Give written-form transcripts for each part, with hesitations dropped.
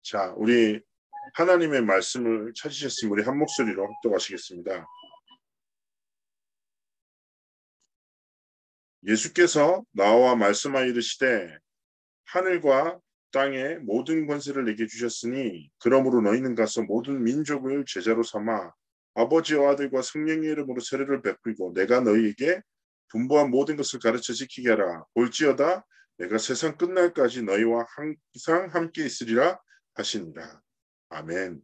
자, 우리 하나님의 말씀을 찾으셨으면 우리 한 목소리로 합독하시겠습니다. 예수께서 나와 말씀하여 이르시되 하늘과 땅의 모든 권세를 내게 주셨으니 그러므로 너희는 가서 모든 민족을 제자로 삼아 아버지와 아들과 성령의 이름으로 세례를 베풀고 내가 너희에게 분부한 모든 것을 가르쳐 지키게 하라. 볼지어다 내가 세상 끝날까지 너희와 항상 함께 있으리라 하시니라. 아멘.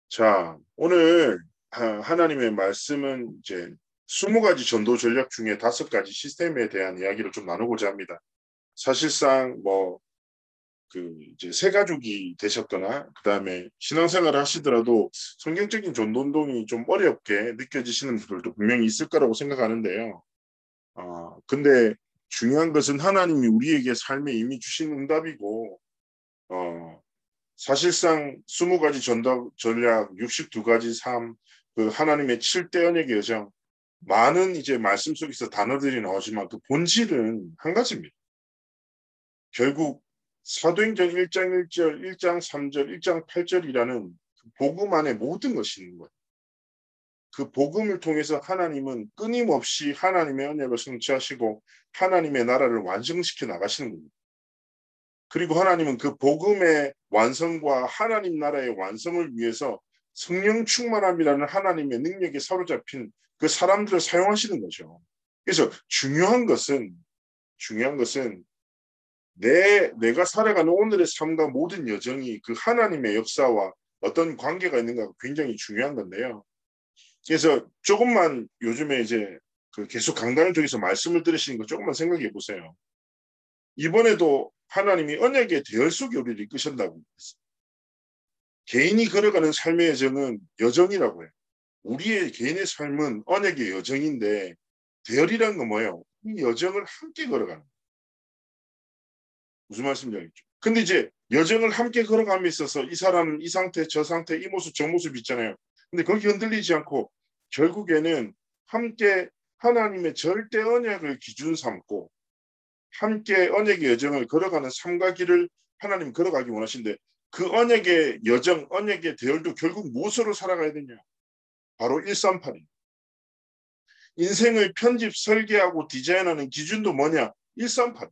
자, 오늘 하나님의 말씀은 이제 20가지 전도 전략 중에 5가지 시스템에 대한 이야기를 좀 나누고자 합니다. 사실상 이제 새 가족이 되셨거나 그다음에 신앙생활을 하시더라도 성경적인 전도 운동이 좀 어렵게 느껴지시는 분들도 분명히 있을 거라고 생각하는데요. 근데 중요한 것은 하나님이 우리에게 삶에 이미 주신 응답이고 사실상 20가지 전략, 62가지 삶, 그 하나님의 7대 언약의 여정, 많은 이제 말씀 속에서 단어들이 나오지만 그 본질은 한 가지입니다. 결국 사도행전 1장 1절, 1장 3절, 1장 8절이라는 복음 안에 모든 것이 있는 거예요. 그 복음을 통해서 하나님은 끊임없이 하나님의 언약을 성취하시고 하나님의 나라를 완성시켜 나가시는 겁니다. 그리고 하나님은 그 복음의 완성과 하나님 나라의 완성을 위해서 성령 충만함이라는 하나님의 능력에 사로잡힌 그 사람들을 사용하시는 거죠. 그래서 중요한 것은 내가 살아가는 오늘의 삶과 모든 여정이 그 하나님의 역사와 어떤 관계가 있는가 굉장히 중요한 건데요. 그래서 조금만 요즘에 이제 계속 강단을 통해서 말씀을 들으시는 거 조금만 생각해 보세요. 이번에도 하나님이 언약의 대열 속에 우리를 이끄신다고 했어요. 개인이 걸어가는 삶의 여정은 여정이라고 해요. 우리의 개인의 삶은 언약의 여정인데 대열이라는 건 뭐예요? 이 여정을 함께 걸어가는 거예요. 무슨 말씀인지 알겠죠? 근데 이제 여정을 함께 걸어감에 있어서 이 사람은 이 상태, 저 상태, 이 모습, 저 모습 있잖아요. 근데 거기 흔들리지 않고 결국에는 함께 하나님의 절대 언약을 기준 삼고 함께 언약의 여정을 걸어가는 삶과 길을 하나님 걸어가기 원하신데 그 언약의 여정, 언약의 대열도 결국 무엇으로 살아가야 되냐? 바로 138입니다. 인생을 편집, 설계하고 디자인하는 기준도 뭐냐? 138.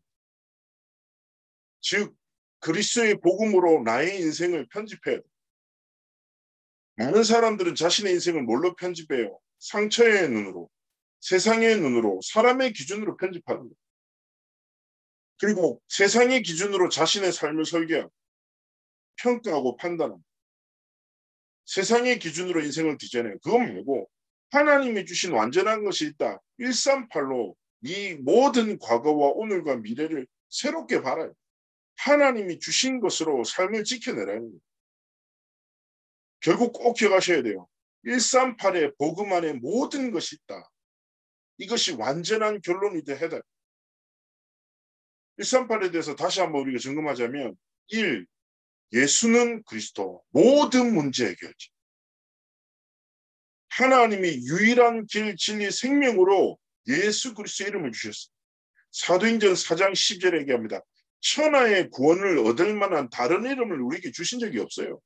즉 그리스도의 복음으로 나의 인생을 편집해야 돼. 많은 사람들은 자신의 인생을 뭘로 편집해요? 상처의 눈으로, 세상의 눈으로, 사람의 기준으로 편집하는 거예요. 그리고 세상의 기준으로 자신의 삶을 설계하고 평가하고 판단하고 세상의 기준으로 인생을 디자인해요. 그거 말고 하나님이 주신 완전한 것이 있다. 138로 이 모든 과거와 오늘과 미래를 새롭게 바라요. 하나님이 주신 것으로 삶을 지켜내라는 거예요. 결국 꼭 기억하셔야 돼요. 138의 복음 안에 모든 것이 있다. 이것이 완전한 결론이 돼야 돼. 138에 대해서 다시 한번 우리가 점검하자면 1. 예수는 그리스도 모든 문제 해결자. 하나님이 유일한 길, 진리, 생명으로 예수 그리스도의 이름을 주셨어요. 사도행전 4장 10절에 얘기합니다. 천하의 구원을 얻을 만한 다른 이름을 우리에게 주신 적이 없어요.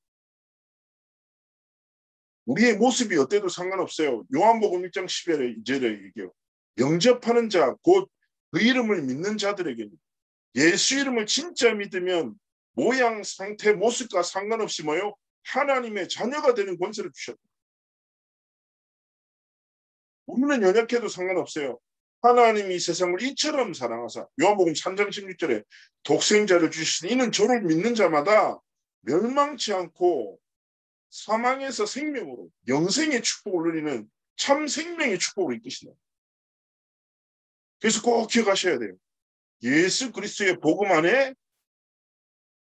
우리의 모습이 어때도 상관없어요. 요한복음 1장 10절에 얘기해요. 영접하는 자, 곧 그 이름을 믿는 자들에게 예수 이름을 진짜 믿으면 모양, 상태, 모습과 상관없이 뭐요? 하나님의 자녀가 되는 권세를 주셨다. 우리는 연약해도 상관없어요. 하나님이 세상을 이처럼 사랑하사 요한복음 3장 16절에 독생자를 주시니 이는 저를 믿는 자마다 멸망치 않고 사망에서 생명으로 영생의 축복을 누리는 참 생명의 축복으로 이끄시다. 그래서 꼭 기억하셔야 돼요. 예수 그리스도의 복음 안에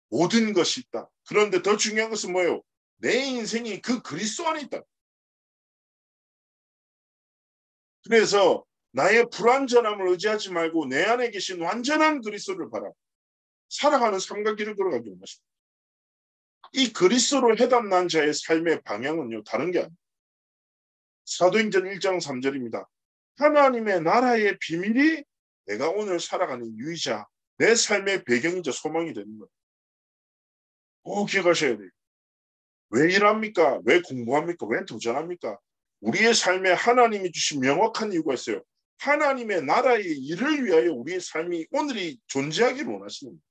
모든 것이 있다. 그런데 더 중요한 것은 뭐예요? 내 인생이 그 그리스도 안에 있다. 그래서 나의 불완전함을 의지하지 말고 내 안에 계신 완전한 그리스도를 바라 살아가는 삶과 길을 걸어가기 원하십니다. 이 그리스도로 해답난 자의 삶의 방향은요 다른 게 아니에요. 사도행전 1장 3절입니다. 하나님의 나라의 비밀이 내가 오늘 살아가는 유의자, 내 삶의 배경이자 소망이 되는 거예요. 꼭 기억하셔야 돼요. 왜 일합니까? 왜 공부합니까? 왜 도전합니까? 우리의 삶에 하나님이 주신 명확한 이유가 있어요. 하나님의 나라의 일을 위하여 우리의 삶이 오늘이 존재하기를 원하시는 거예요.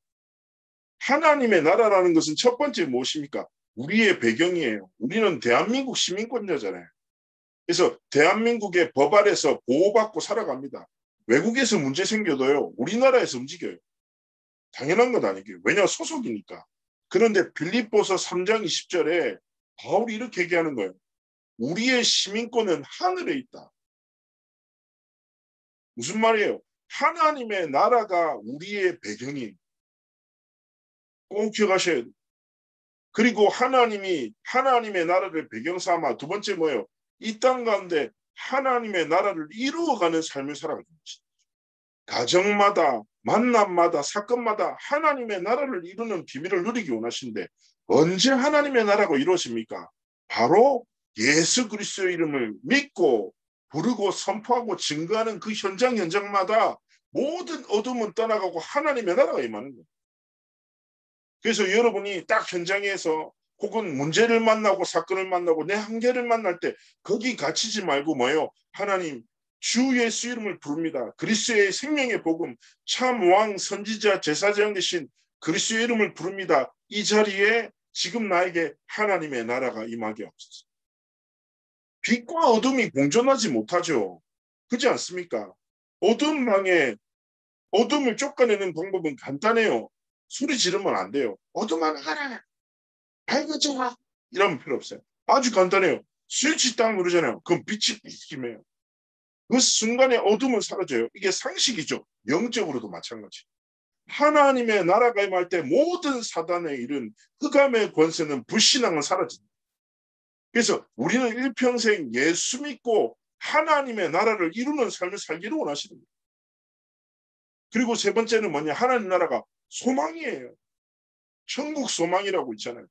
하나님의 나라라는 것은 첫 번째 무엇입니까? 우리의 배경이에요. 우리는 대한민국 시민권자잖아요. 그래서 대한민국의 법 아래서 보호받고 살아갑니다. 외국에서 문제 생겨도요, 우리나라에서 움직여요. 당연한 건 아니고요. 왜냐 소속이니까. 그런데 빌립보서 3장 20절에 바울이 이렇게 얘기하는 거예요. 우리의 시민권은 하늘에 있다. 무슨 말이에요? 하나님의 나라가 우리의 배경이 꼭 기억하셔야 돼요. 그리고 하나님이 하나님의 나라를 배경 삼아 두 번째 뭐예요? 이 땅 가운데 하나님의 나라를 이루어가는 삶을 살아가는 것이다. 가정마다 만남마다 사건마다 하나님의 나라를 이루는 비밀을 누리기 원하시는데 언제 하나님의 나라가 이루어집니까? 바로 예수 그리스도의 이름을 믿고 부르고 선포하고 증거하는 그 현장마다 모든 어둠은 떠나가고 하나님의 나라가 임하는 거예요. 그래서 여러분이 딱 현장에서 혹은 문제를 만나고 사건을 만나고 내 한계를 만날 때 거기 갇히지 말고 뭐예요? 하나님 주 예수 이름을 부릅니다. 그리스도의 생명의 복음 참 왕 선지자 제사장 되신 그리스도의 이름을 부릅니다. 이 자리에 지금 나에게 하나님의 나라가 임하게 없어서 빛과 어둠이 공존하지 못하죠. 그렇지 않습니까? 어둠 방에 어둠을 쫓아내는 방법은 간단해요. 소리 지르면 안 돼요. 어둠아 나가라. 밝아져라. 이러면 필요 없어요. 아주 간단해요. 스위치 딱 누르잖아요. 그럼 빛이 비침해요. 그 순간에 어둠은 사라져요. 이게 상식이죠. 영적으로도 마찬가지. 하나님의 나라가 임할 때 모든 사단의 일은 흑암의 권세는 불신앙은 사라집니다. 그래서 우리는 일평생 예수 믿고 하나님의 나라를 이루는 삶을 살기를 원하시는 거예요. 그리고 세 번째는 뭐냐? 하나님 나라가 소망이에요. 천국 소망이라고 있잖아요.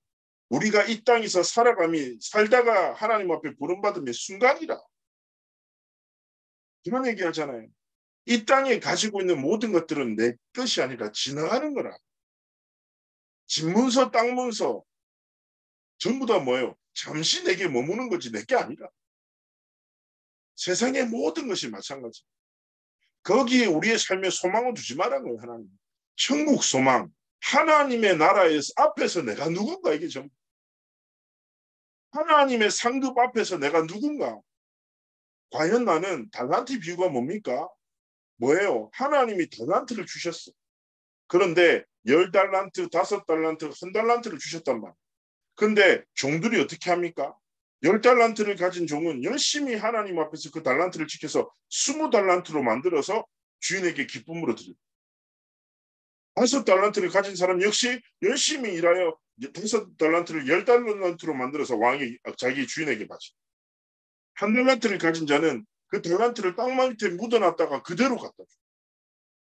우리가 이 땅에서 살다가 하나님 앞에 부름받음의 순간이라. 그런 얘기 하잖아요. 이 땅에 가지고 있는 모든 것들은 내 것이 아니라 지나가는 거라. 집문서, 땅문서 전부 다 뭐예요? 잠시 내게 머무는 거지 내 게 아니라. 세상의 모든 것이 마찬가지. 거기에 우리의 삶의 소망을 두지 말라는 거예요. 하나님. 천국 소망. 하나님의 나라에서 앞에서 내가 누군가 이게 전부. 하나님의 상급 앞에서 내가 누군가. 과연 나는 달란트 비유가 뭡니까? 뭐예요? 하나님이 달란트를 주셨어. 그런데 10달란트, 5달란트, 1달란트를 주셨단 말이에요. 근데 종들이 어떻게 합니까? 10달란트를 가진 종은 열심히 하나님 앞에서 그 달란트를 지켜서 20달란트로 만들어서 주인에게 기쁨으로 드려요. 5달란트를 가진 사람 역시 열심히 일하여 5달란트를 10달란트로 만들어서 자기 주인에게 바쳐. 1달란트를 가진 자는 그 달란트를 땅 밑에 묻어놨다가 그대로 갖다 줘.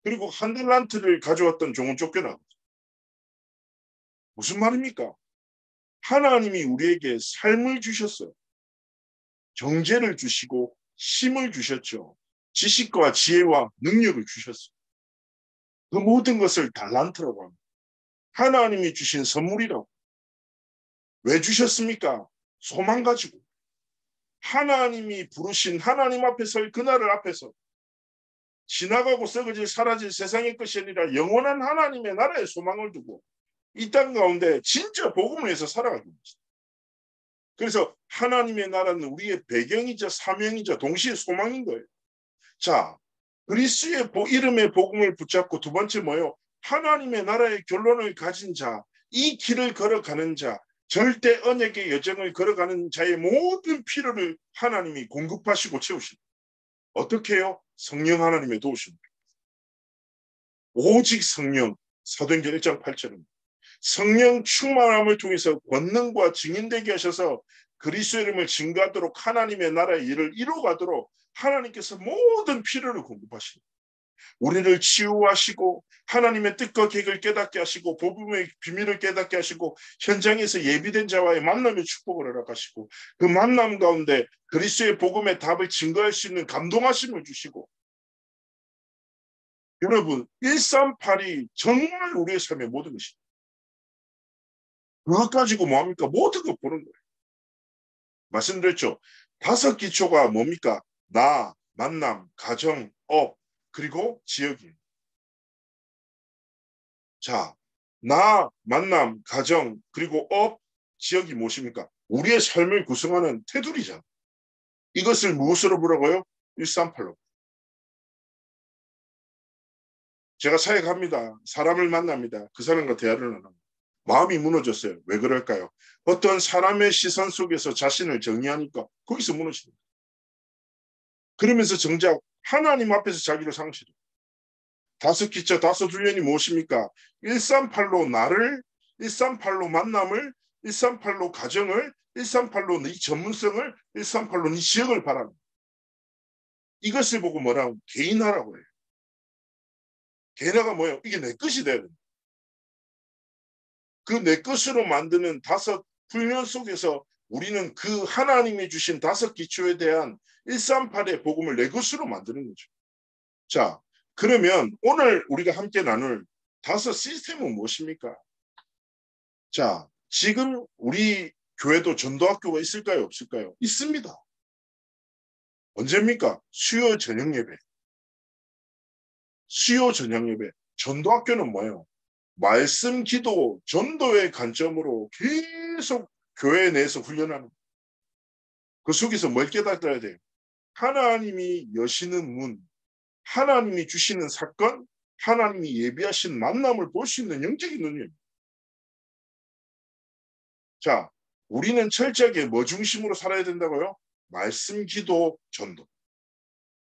그리고 1달란트를 가져왔던 종은 쫓겨나고. 무슨 말입니까? 하나님이 우리에게 삶을 주셨어요. 경제를 주시고 힘을 주셨죠. 지식과 지혜와 능력을 주셨어요. 그 모든 것을 달란트라고 합니다. 하나님이 주신 선물이라고. 왜 주셨습니까? 소망 가지고. 하나님이 부르신 하나님 앞에 설 그날을 앞에서 지나가고 썩어질 사라질 세상의 것이 아니라 영원한 하나님의 나라에 소망을 두고 이 땅 가운데 진짜 복음을 위해서 살아가는 것입니다. 그래서 하나님의 나라는 우리의 배경이자 사명이자 동시에 소망인 거예요. 자, 그리스도의 이름의 복음을 붙잡고 두 번째 뭐예요? 하나님의 나라의 결론을 가진 자, 이 길을 걸어가는 자, 절대 언약의 여정을 걸어가는 자의 모든 필요를 하나님이 공급하시고 채우십니다. 어떻게 해요? 성령 하나님의 도우십니다. 오직 성령, 사도행전 1장 8절입니다. 성령 충만함을 통해서 권능과 증인되게 하셔서 그리스도의 이름을 증거하도록 하나님의 나라의 일을 이루어가도록 하나님께서 모든 필요를 공급하십니다. 우리를 치유하시고 하나님의 뜻과 계획을 깨닫게 하시고 복음의 비밀을 깨닫게 하시고 현장에서 예비된 자와의 만남의 축복을 허락하시고 그 만남 가운데 그리스도의 복음의 답을 증거할 수 있는 감동하심을 주시고 여러분 138이 정말 우리의 삶의 모든 것입니다. 그것 가지고 뭐합니까? 모든 거 보는 거예요. 말씀드렸죠. 5기초가 뭡니까? 나, 만남, 가정, 업, 그리고 지역이에요. 자, 나, 만남, 가정, 그리고 업, 지역이 무엇입니까? 우리의 삶을 구성하는 테두리잖아. 이것을 무엇으로 부르고요? 138로. 제가 사역합니다. 사람을 만납니다. 그 사람과 대화를 나눕니다. 마음이 무너졌어요. 왜 그럴까요? 어떤 사람의 시선 속에서 자신을 정의하니까 거기서 무너집니다. 그러면서 정작 하나님 앞에서 자기를 상실해요. 5기초, 5훈련이 무엇입니까? 138로 나를, 138로 만남을, 138로 가정을, 138로 네 전문성을, 138로 네 지역을 바랍니다. 이것을 보고 뭐라고? 개인화라고 해요. 개인화가 뭐예요? 이게 내 것이 돼야 됩니다. 그 내 것으로 만드는 5훈련 속에서 우리는 그 하나님이 주신 5기초에 대한 138의 복음을 내 것으로 만드는 거죠. 자, 그러면 오늘 우리가 함께 나눌 5시스템은 무엇입니까? 자, 지금 우리 교회도 전도학교가 있을까요? 없을까요? 있습니다. 언제입니까? 수요 저녁 예배. 수요 저녁 예배. 전도학교는 뭐예요? 말씀, 기도, 전도의 관점으로 계속 교회 내에서 훈련하는. 그 속에서 뭘 깨닫아야 돼요? 하나님이 여시는 문, 하나님이 주시는 사건, 하나님이 예비하신 만남을 볼 수 있는 영적인 눈이에요. 자, 우리는 철저하게 뭐 중심으로 살아야 된다고요? 말씀, 기도, 전도.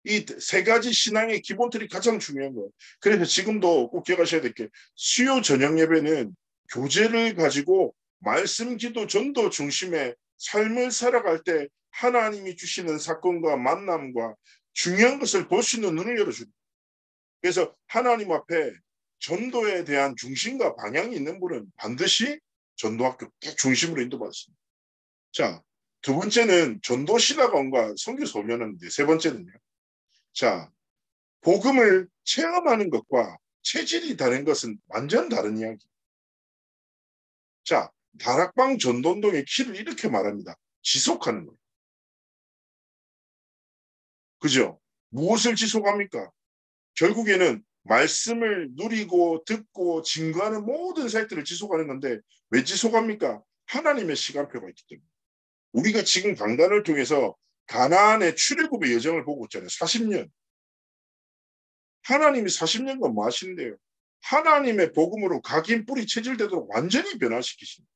이 3가지 신앙의 기본틀이 가장 중요한 거예요. 그래서 지금도 꼭 기억하셔야 될 게 수요 저녁 예배는 교제를 가지고 말씀, 기도, 전도 중심의 삶을 살아갈 때 하나님이 주시는 사건과 만남과 중요한 것을 볼 수 있는 눈을 열어줍니다. 그래서 하나님 앞에 전도에 대한 중심과 방향이 있는 분은 반드시 전도학교 중심으로 인도받습니다. 자, 2번째는 전도 신학원과 선교 소면하는데 3번째는요. 자, 복음을 체험하는 것과 체질이 다른 것은 완전 다른 이야기. 자, 다락방 전도운동의 키를 이렇게 말합니다. 지속하는 거예요. 그죠? 무엇을 지속합니까? 결국에는 말씀을 누리고 듣고 증거하는 모든 사역들을 지속하는 건데 왜 지속합니까? 하나님의 시간표가 있기 때문에. 우리가 지금 강단을 통해서 가나안의 출애굽의 여정을 보고 있잖아요. 40년. 하나님이 40년간 뭐 하시는데요? 하나님의 복음으로 각인 뿌리 체질되도록 완전히 변화시키십니다.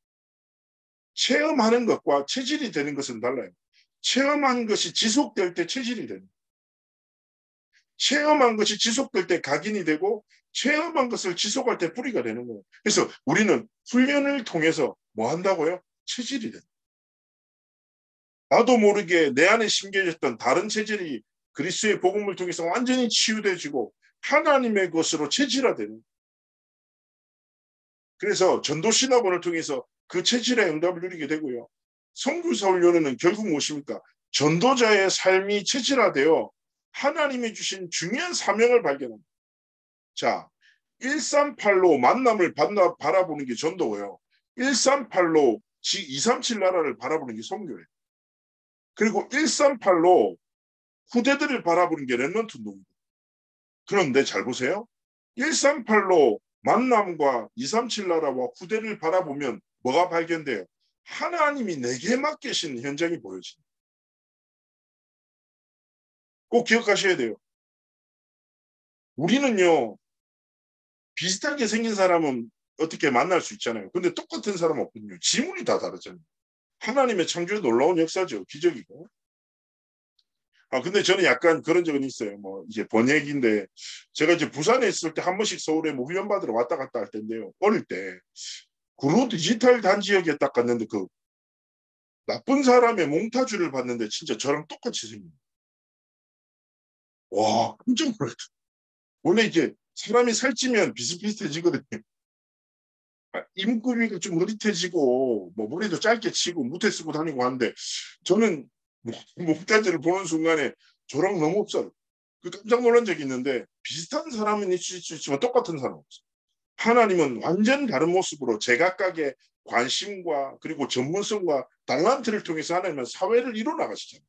체험하는 것과 체질이 되는 것은 달라요. 체험한 것이 지속될 때 체질이 됩니다. 체험한 것이 지속될 때 각인이 되고 체험한 것을 지속할 때 뿌리가 되는 거예요. 그래서 우리는 훈련을 통해서 뭐 한다고요? 체질이 된다. 나도 모르게 내 안에 심겨졌던 다른 체질이 그리스도의 복음을 통해서 완전히 치유되지고 하나님의 것으로 체질화되는. 그래서 전도신학원을 통해서 그 체질의 응답을 누리게 되고요. 선교사 훈련은 결국 무엇입니까? 전도자의 삶이 체질화되어 하나님이 주신 중요한 사명을 발견합니다. 자, 138로 만남을 바라보는 게 전도고요. 138로 237 나라를 바라보는 게 선교예요. 그리고 138로 후대들을 바라보는 게 렘넌트 운동입니다. 그런데 잘 보세요. 138로 만남과 237 나라와 후대를 바라보면 뭐가 발견돼요? 하나님이 내게 맡기신 현장이 보여집니다. 꼭 기억하셔야 돼요. 우리는요, 비슷하게 생긴 사람은 어떻게 만날 수 있잖아요. 근데 똑같은 사람은 없거든요. 지문이 다 다르잖아요. 하나님의 창조의 놀라운 역사죠. 기적이고. 근데 저는 약간 그런 적은 있어요. 뭐, 이제 번역인데, 제가 이제 부산에 있을 때 한 번씩 서울에 뭐 훈련 받으러 왔다 갔다 할 텐데요. 어릴 때, 구로 디지털 단지역에 딱 갔는데, 그, 나쁜 사람의 몽타주를 봤는데, 진짜 저랑 똑같이 생긴. 와, 깜짝 놀랐다. 원래 이제 사람이 살찌면 비슷비슷해지거든요. 입구비가 좀 흐릿해지고, 뭐, 머리도 짧게 치고, 무태 쓰고 다니고 하는데, 저는 몽타주를 보는 순간에 저랑 너무 없어요. 그 깜짝 놀란 적이 있는데 비슷한 사람은 있을 수 있지만 똑같은 사람은 없어요. 하나님은 완전 다른 모습으로 제각각의 관심과 그리고 전문성과 달란트를 통해서 하나님은 사회를 이뤄 나가시잖아요.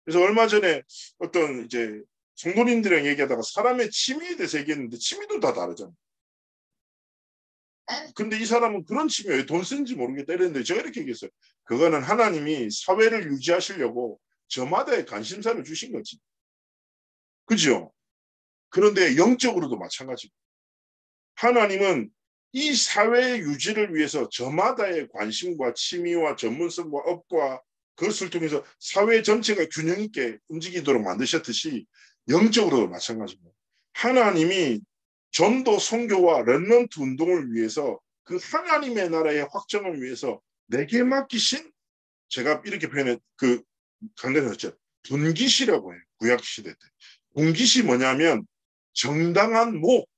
그래서 얼마 전에 어떤 이제 성도님들이랑 얘기하다가 사람의 취미에 대해서 얘기했는데 취미도 다 다르잖아요. 근데 이 사람은 그런 취미에 왜 돈 쓰는지 모르겠다 이랬는데 제가 이렇게 얘기했어요. 그거는 하나님이 사회를 유지하시려고 저마다의 관심사를 주신 거지. 그죠? 그런데 영적으로도 마찬가지고 하나님은 이 사회의 유지를 위해서 저마다의 관심과 취미와 전문성과 업과 그것을 통해서 사회 전체가 균형 있게 움직이도록 만드셨듯이 영적으로도 마찬가지입니다. 하나님이 전도 선교와 렘넌트 운동을 위해서 그 하나님의 나라의 확정을 위해서 내게 맡기신 제가 이렇게 표현해 그 강단했죠. 분깃이라고 해요. 구약 시대 때. 분깃이 뭐냐면 정당한 목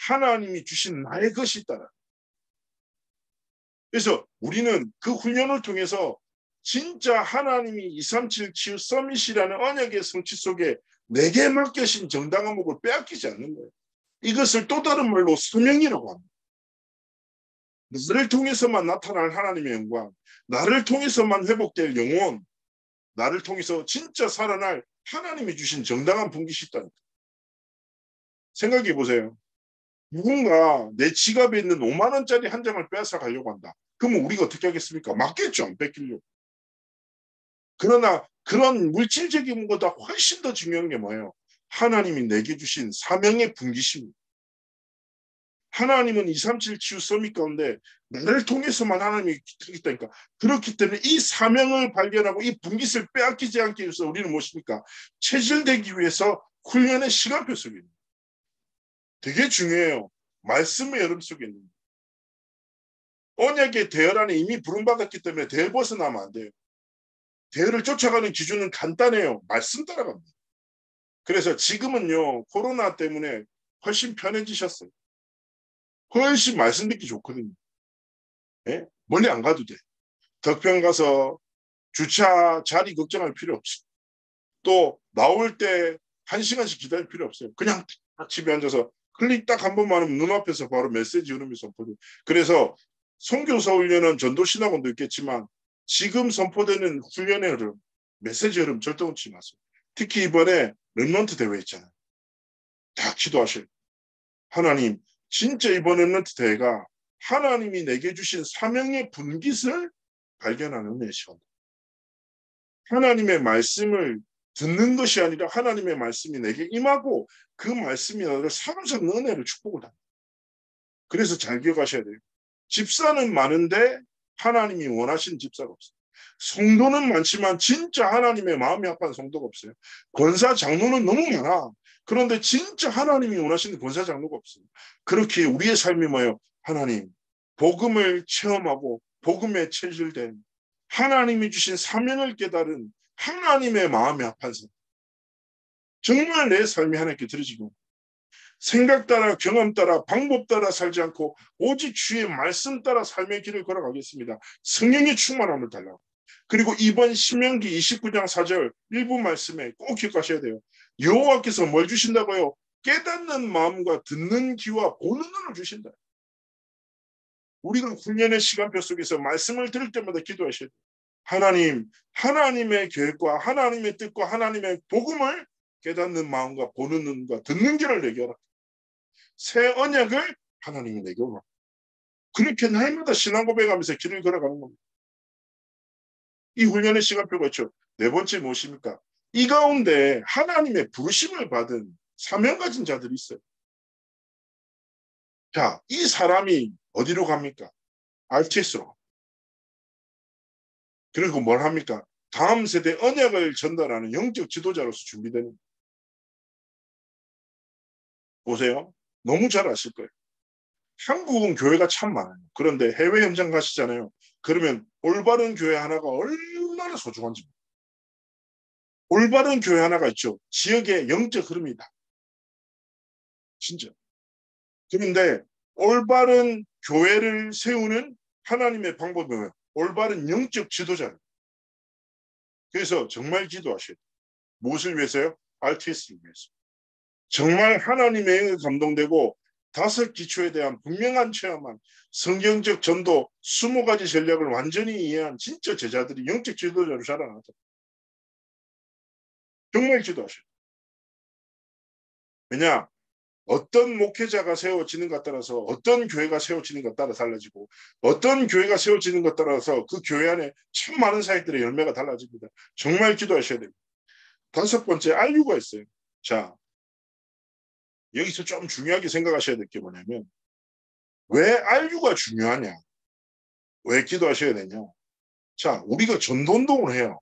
하나님이 주신 나의 것이 있다. 그래서 우리는 그 훈련을 통해서 진짜 하나님이 237 치유 서밋이라는 언약의 성취 속에 내게 맡겨진 정당한 목을 빼앗기지 않는 거예요. 이것을 또 다른 말로 소명이라고 합니다. 나를 통해서만 나타날 하나님의 영광, 나를 통해서만 회복될 영혼, 나를 통해서 진짜 살아날 하나님이 주신 정당한 분깃이 있다니까. 생각해 보세요. 누군가 내 지갑에 있는 5만 원짜리 한 장을 빼앗아 가려고 한다. 그러면 우리가 어떻게 하겠습니까? 맞겠죠. 안 뺏기려고. 그러나 그런 물질적인 것보다 훨씬 더 중요한 게 뭐예요? 하나님이 내게 주신 사명의 분깃입니다. 하나님은 237 치유 서밋 가운데 나를 통해서만 하나님이 있다니까. 그렇기 때문에 이 사명을 발견하고 이 분깃을 빼앗기지 않기 위해서 우리는 무엇입니까? 체질되기 위해서 훈련의 시간표 속에 있는 되게 중요해요. 말씀의 여름 속에 있는 언약의 대열 안에 이미 부름받았기 때문에 대열 벗어나면 안 돼요. 대열을 쫓아가는 기준은 간단해요. 말씀 따라갑니다. 그래서 지금은요. 코로나 때문에 훨씬 편해지셨어요. 훨씬 말씀 듣기 좋거든요. 예? 멀리 안 가도 돼. 덕평 가서 주차 자리 걱정할 필요 없이 또 나올 때 1시간씩 기다릴 필요 없어요. 그냥 집에 앉아서 클릭 딱 한 번만 하면 눈앞에서 바로 메시지 흐름이 선포돼요. 그래서 선교사 훈련은 전도신학원도 있겠지만 지금 선포되는 훈련의 흐름, 메시지 흐름 절대 놓지 마세요. 특히 이번에 렘넌트 대회 있잖아요. 다 기도하셔요. 하나님, 진짜 이번 렘넌트 대회가 하나님이 내게 주신 사명의 분깃을 발견하는 은혜의 시간. 하나님의 말씀을 듣는 것이 아니라 하나님의 말씀이 내게 임하고 그 말씀이 나를 사로잡는 은혜를 축복을 합니다. 그래서 잘 기억하셔야 돼요. 집사는 많은데 하나님이 원하시는 집사가 없어요. 성도는 많지만 진짜 하나님의 마음이 아픈 성도가 없어요. 권사 장로는 너무 많아. 그런데 진짜 하나님이 원하시는 권사 장로가 없어요. 그렇게 우리의 삶이 뭐예요? 하나님, 복음을 체험하고 복음에 체질된 하나님이 주신 사명을 깨달은 하나님의 마음이 아픈 사람. 정말 내 삶이 하나님께 드려지고 생각 따라 경험 따라 방법 따라 살지 않고 오직 주의 말씀 따라 삶의 길을 걸어가겠습니다. 성령의 충만함을 달라고. 그리고 이번 신명기 29장 4절 일부 말씀에 꼭 기억하셔야 돼요. 여호와께서 뭘 주신다고요? 깨닫는 마음과 듣는 귀와 보는 눈을 주신다. 우리가 훈련의 시간표 속에서 말씀을 들을 때마다 기도하셔야 돼요. 하나님, 하나님의 계획과 하나님의 뜻과 하나님의 복음을 깨닫는 마음과 보는 눈과 듣는 길을 내게 하라. 새 언약을 하나님이 내게 오라. 그렇게 날마다 신앙 고백하면서 길을 걸어가는 겁니다. 이 훈련의 시간표가 있죠. 네 번째 무엇입니까? 이 가운데 하나님의 부르심을 받은 사명 가진 자들이 있어요. 자, 이 사람이 어디로 갑니까? RTS로. 그리고 뭘 합니까? 다음 세대 언약을 전달하는 영적 지도자로서 준비되는. 보세요. 너무 잘 아실 거예요. 한국은 교회가 참 많아요. 그런데 해외 현장 가시잖아요. 그러면 올바른 교회 하나가 얼마나 소중한지. 올바른 교회 하나가 있죠. 지역의 영적 흐름이다. 진짜. 그런데 올바른 교회를 세우는 하나님의 방법이 뭐예요? 올바른 영적 지도자를. 그래서 정말 기도하셔야 돼요. 무엇을 위해서요? RTS를 위해서. 정말 하나님의 감동되고 5 기초에 대한 분명한 체험한 성경적 전도 20가지 전략을 완전히 이해한 진짜 제자들이 영적 지도자로 자라나죠. 정말 기도하셔요. 왜냐? 어떤 목회자가 세워지는 것 따라서 어떤 교회가 세워지는 것 따라 달라지고 어떤 교회가 세워지는 것 따라서 그 교회 안에 참 많은 사역들의 열매가 달라집니다. 정말 기도하셔야 됩니다. 5번째, 알유가 있어요. 자, 여기서 좀 중요하게 생각하셔야 될 게 뭐냐면 왜 알유가 중요하냐? 왜 기도하셔야 되냐? 자, 우리가 전도운동을 해요.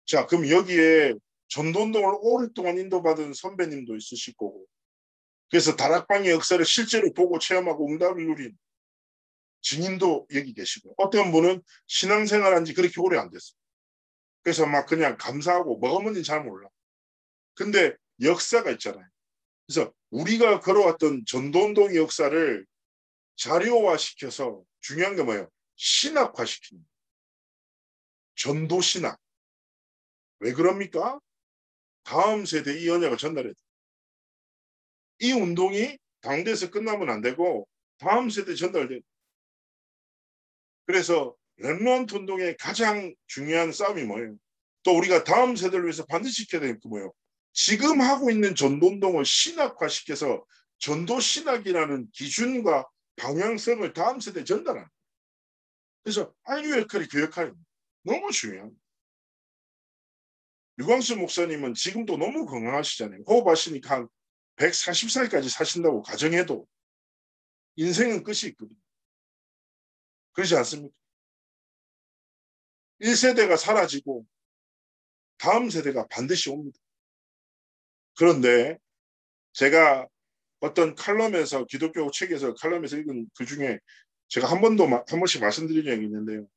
자, 그럼 여기에 전도운동을 오랫동안 인도받은 선배님도 있으실 거고 그래서 다락방의 역사를 실제로 보고 체험하고 응답을 누린 증인도 여기 계시고 어떤 분은 신앙생활한 지 그렇게 오래 안 됐어요. 그래서 막 그냥 감사하고 뭐가 뭔지 잘 몰라. 근데 역사가 있잖아요. 그래서 우리가 걸어왔던 전도운동의 역사를 자료화시켜서 중요한 게 뭐예요? 신학화시키는 거예요. 전도신학. 왜 그럽니까? 다음 세대에 이 언약을 전달해야 돼요. 이 운동이 당대에서 끝나면 안 되고 다음 세대에 전달돼요. 그래서 렘넌트 운동의 가장 중요한 싸움이 뭐예요? 또 우리가 다음 세대를 위해서 반드시 지켜야 되는 게 뭐예요? 지금 하고 있는 전도운동을 신학화시켜서 전도신학이라는 기준과 방향성을 다음 세대에 전달하는 거예요. 그래서 한류 역할이 그 역할입니다. 너무 중요합니다. 유광수 목사님은 지금도 너무 건강하시잖아요. 호흡하시니까 한 140살까지 사신다고 가정해도 인생은 끝이 있거든요. 그렇지 않습니까? 1세대가 사라지고 다음 세대가 반드시 옵니다. 그런데 제가 어떤 칼럼에서 기독교 책에서 칼럼에서 읽은 그 중에 제가 한 번씩 말씀드린 적이 있는데요.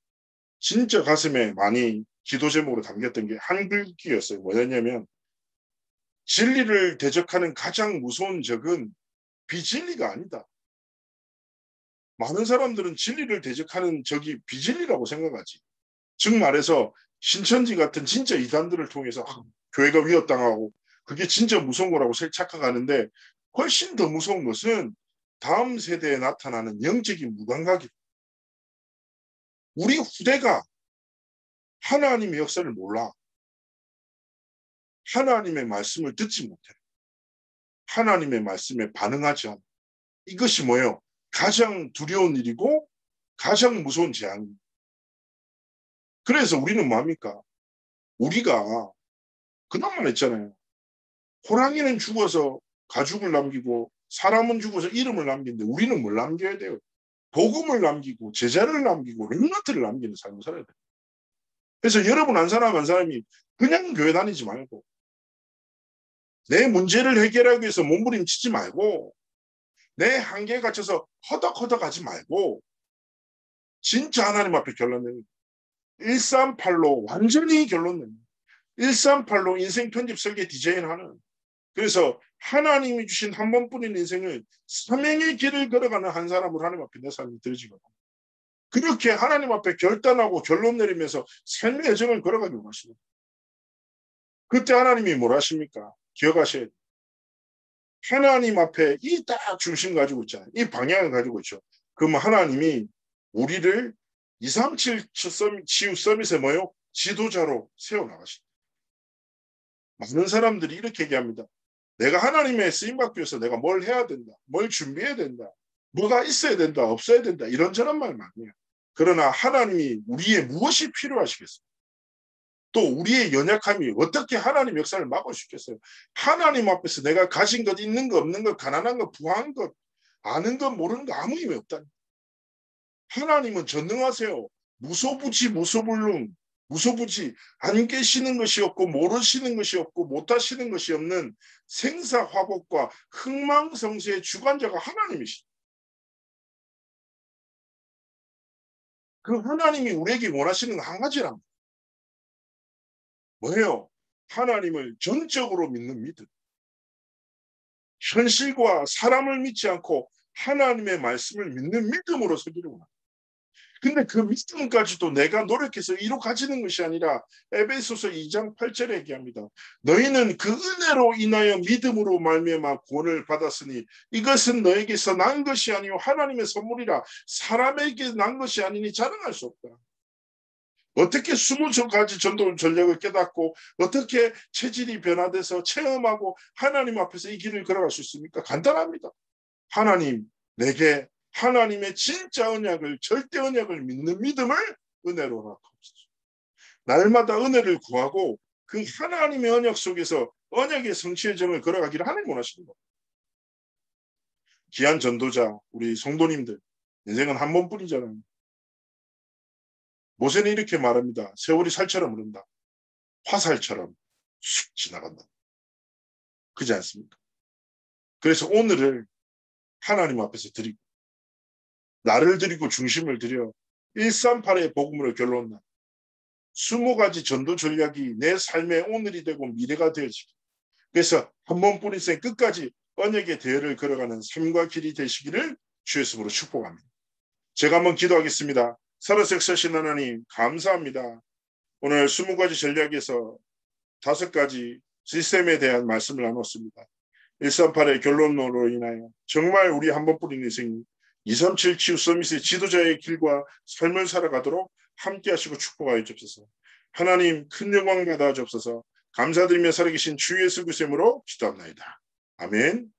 진짜 가슴에 많이 기도 제목으로 담겼던 게 한글귀였어요. 뭐였냐면 진리를 대적하는 가장 무서운 적은 비진리가 아니다. 많은 사람들은 진리를 대적하는 적이 비진리라고 생각하지. 즉 말해서 신천지 같은 진짜 이단들을 통해서 교회가 위협당하고 그게 진짜 무서운 거라고 착각하는데 훨씬 더 무서운 것은 다음 세대에 나타나는 영적인 무감각이다. 우리 후대가 하나님의 역사를 몰라. 하나님의 말씀을 듣지 못해. 하나님의 말씀에 반응하지 않아. 이것이 뭐예요? 가장 두려운 일이고 가장 무서운 재앙입니다. 그래서 우리는 뭐합니까? 우리가 그나마 했잖아요. 호랑이는 죽어서 가죽을 남기고 사람은 죽어서 이름을 남기는데 우리는 뭘 남겨야 돼요? 복음을 남기고 제자를 남기고 렘넌트를 남기는 삶을 살아야 돼요. 그래서 여러분 한 사람 한 사람이 그냥 교회 다니지 말고 내 문제를 해결하기 위해서 몸부림치지 말고 내 한계에 갇혀서 허덕허덕하지 말고 진짜 하나님 앞에 결론 내는 138로 완전히 결론 내는 138로 인생 편집 설계 디자인하는 그래서 하나님이 주신 한 번뿐인 인생을 사명의 길을 걸어가는 한 사람으로 하나님 앞에 내 삶이 들어지거든. 그렇게 하나님 앞에 결단하고 결론 내리면서 삶의 여정을 걸어가기로 하십니다. 그때 하나님이 뭘 하십니까? 기억하셔야 돼요. 하나님 앞에 이 딱 중심 가지고 있잖아요. 이 방향을 가지고 있죠. 그러면 하나님이 우리를 237 치유 서밋에 뭐요? 지도자로 세워나가십니다. 많은 사람들이 이렇게 얘기합니다. 내가 하나님의 쓰임받기 위해서 내가 뭘 해야 된다. 뭘 준비해야 된다. 뭐가 있어야 된다. 없어야 된다. 이런저런 말 많이 해요. 그러나 하나님이 우리의 무엇이 필요하시겠어요? 또 우리의 연약함이 어떻게 하나님 역사를 막아주겠어요? 하나님 앞에서 내가 가진 것, 있는 것, 없는 것, 가난한 것, 부한 것, 아는 것, 모르는 것 아무 의미 없다. 하나님은 전능하세요. 무소부지, 무소불능, 무소부지, 안 계시는 것이 없고 모르시는 것이 없고 못하시는 것이 없는 생사화복과 흥망성쇠의 주관자가 하나님이시죠. 그 하나님이 우리에게 원하시는 한 가지란 뭐예요? 하나님을 전적으로 믿는 믿음. 현실과 사람을 믿지 않고 하나님의 말씀을 믿는 믿음으로 서기를 원합니다. 근데 그 믿음까지도 내가 노력해서 이루 가지는 것이 아니라 에베소서 2장 8절에 얘기합니다. 너희는 그 은혜로 인하여 믿음으로 말미암아 구원을 받았으니 이것은 너에게서 난 것이 아니요 하나님의 선물이라. 사람에게 난 것이 아니니 자랑할 수 없다. 어떻게 20가지 전도 전략을 깨닫고 어떻게 체질이 변화돼서 체험하고 하나님 앞에서 이 길을 걸어갈 수 있습니까? 간단합니다. 하나님, 내게 하나님의 진짜 언약을, 절대 언약을 믿는 믿음을 은혜로 낳옵소서. 날마다 은혜를 구하고 그 하나님의 언약 속에서 언약의 성취의 정을 걸어가기를 하나님 원하시는 겁니다. 귀한 전도자, 우리 성도님들, 인생은 한 번뿐이잖아요. 모세는 이렇게 말합니다. 세월이 살처럼 흐른다. 화살처럼 쑥 지나간다. 그렇지 않습니까? 그래서 오늘을 하나님 앞에서 드리고 나를 드리고 중심을 드려 138의 복음으로 결론나 20가지 전도 전략이 내 삶의 오늘이 되고 미래가 되어지기. 그래서 한 번뿐인 생 끝까지 언약의 대열을 걸어가는 삶과 길이 되시기를 주의 이름으로 축복합니다. 제가 한번 기도하겠습니다. 살아서 역사하신 하나님 감사합니다. 오늘 20가지 전략에서 5가지 시스템에 대한 말씀을 나눴습니다. 138의 결론으로 인하여 정말 우리 한 번뿐인 인생 237 치유 서밋의 지도자의 길과 삶을 살아가도록 함께 하시고 축복하여 주옵소서. 하나님 큰 영광 받아 주옵소서. 감사드리며 살아계신 주 예수 그리스도의 이름으로 기도합나이다. 아멘.